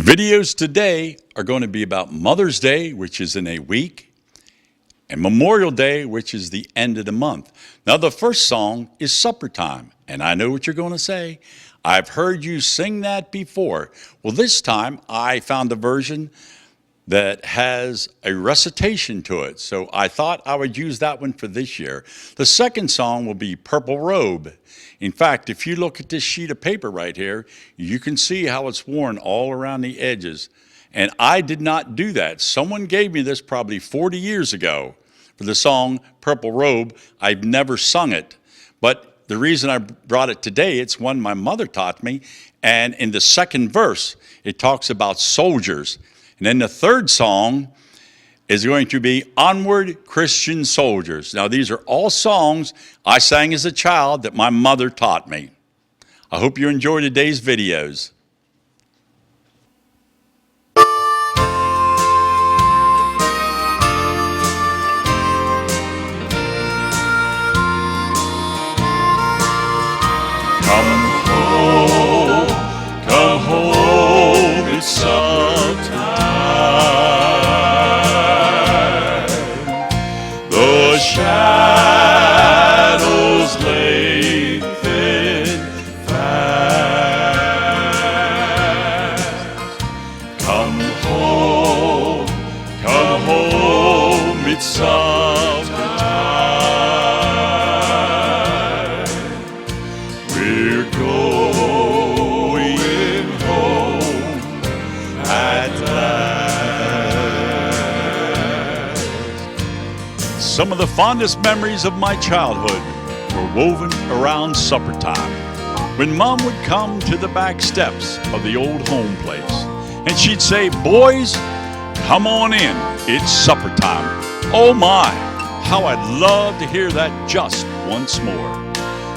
The videos today are going to be about Mother's Day, which is in a week, and Memorial Day, which is the end of the month. Now, the first song is Suppertime, and I know what you're going to say. I've heard you sing that before. Well, this time I found a version that has a recitation to it, so I thought I would use that one for this year. The second song will be Purple Robe. In fact, if you look at this sheet of paper right here, you can see how it's worn all around the edges. And I did not do that. Someone gave me this probably 40 years ago for the song Purple Robe. I've never sung it. But the reason I brought it today, it's one my mother taught me. And in the second verse, it talks about soldiers. And then the third song is going to be Onward, Christian Soldiers. Now, these are all songs I sang as a child that my mother taught me. I hope you enjoy today's videos. Come home, it's summertime. The shadows lengthen fast. Come home, it's summertime. We're going home at last. Some of the fondest memories of my childhood were woven around supper time, when Mom would come to the back steps of the old home place, and she'd say, "Boys, come on in, it's supper time." Oh my, how I'd love to hear that just once more.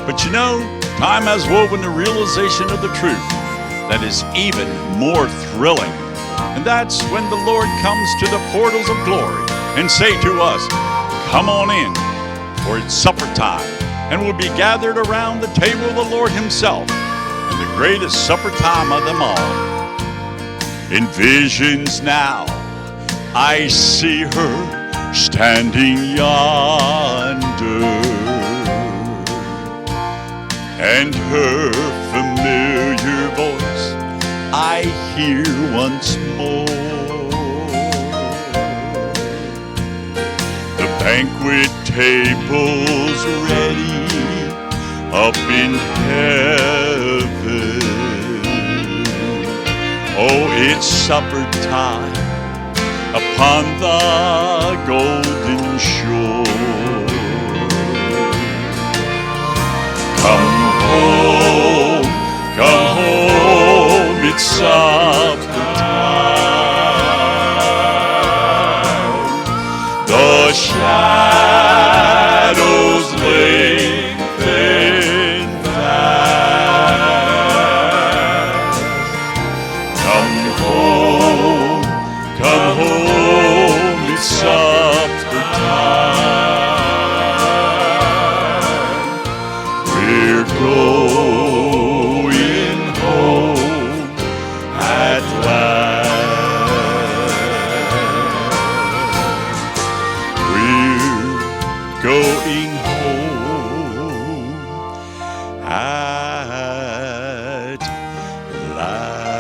But you know, time has woven the realization of the truth that is even more thrilling. And that's when the Lord comes to the portals of glory and say to us, "Come on in, for it's supper time." And we'll be gathered around the table of the Lord himself, and the greatest supper time of them all. In visions now, I see her standing yonder, and her familiar voice I hear once more. The banquet table's ready up in heaven. Oh, it's supper time upon the golden shore. Come home, it's supper time. The shadows lengthen fast. Come home, it's supper time. We're going home at last. We're going home at last.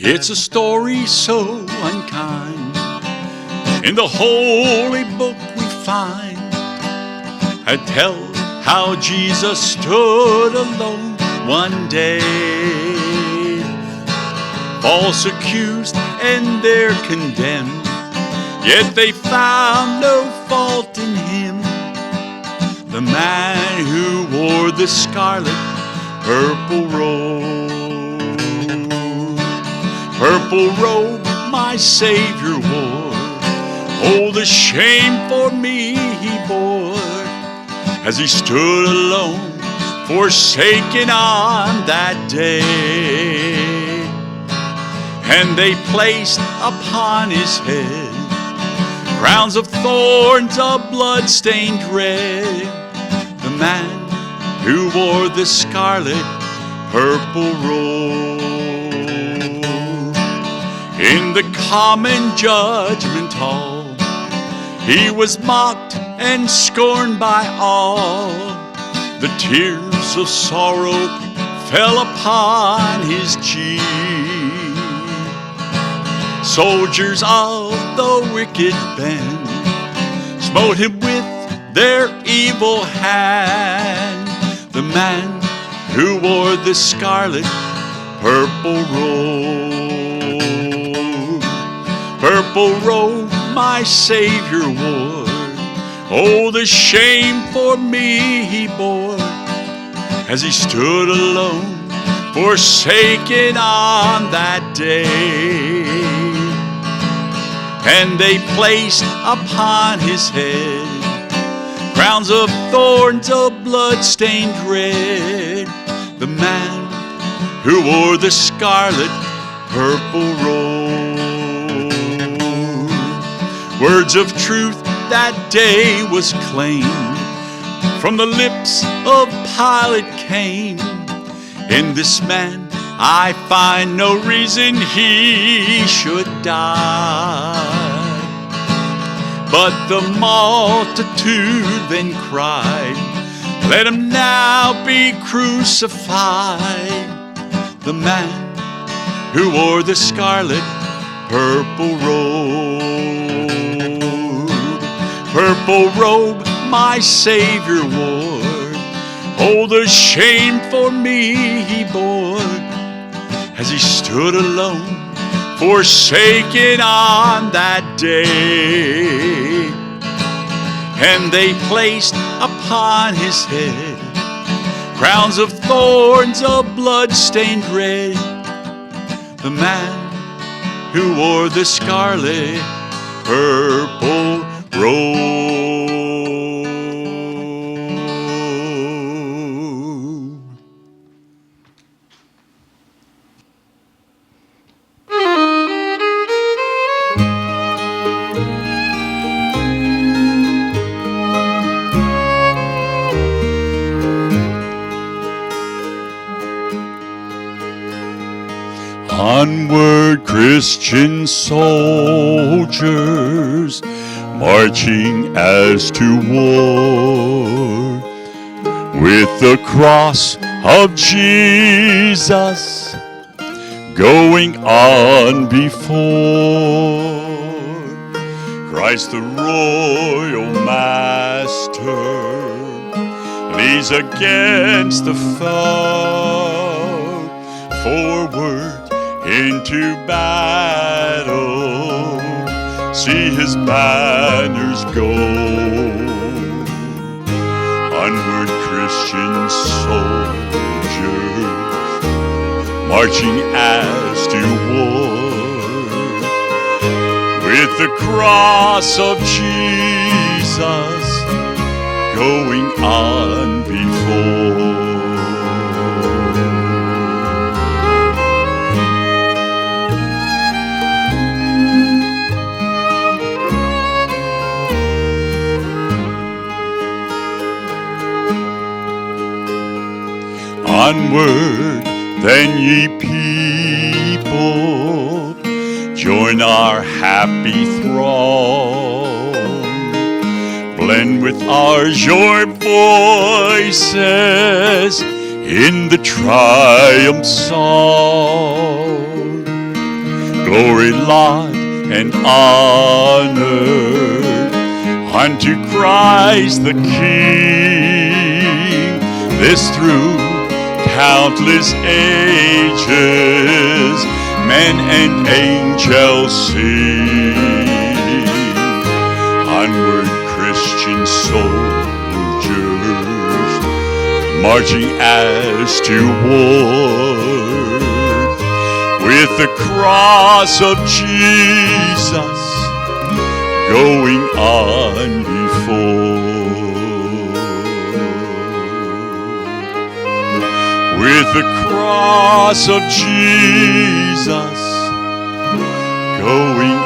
It's a story so unkind. In the holy book we find, I tell how Jesus stood alone one day, false accused and they're condemned, yet they found no fault in him. The man who wore the scarlet purple robe, purple robe my Savior wore. Oh, the shame for me he bore, as he stood alone, forsaken on that day. And they placed upon his head crowns of thorns, a blood-stained red. The man who wore the scarlet purple robe. In the common judgment hall, he was mocked and scorned by all. The tears of sorrow fell upon his cheek. Soldiers of the wicked band smote him with their evil hand. The man who wore the scarlet purple robe, my Savior wore. Oh, the shame for me he bore, as he stood alone, forsaken on that day. And they placed upon his head crowns of thorns, a blood-stained red. The man who wore the scarlet purple robe. Words of truth that day was claimed, from the lips of Pilate came. In this man I find no reason he should die. But the multitude then cried, let him now be crucified. The man who wore the scarlet purple robe, my Savior wore. Oh, the shame for me he bore, as he stood alone, forsaken on that day. And they placed upon his head crowns of thorns, a blood-stained red. The man who wore the scarlet purple robe. Onward, Christian soldiers, marching as to war, with the cross of Jesus going on before. Christ the royal master leads against the foe, forward into battle, see his banners go. Onward, Christian soldiers, marching as to war, with the cross of Jesus going on before. Onward, then ye people, join our happy throng. Blend with ours your voices in the triumph song. Glory, laud, and honor unto Christ the King. This through countless ages, men and angels sing. Onward, Christian soldiers, marching as to war, with the cross of Jesus going on before. With the cross of Jesus going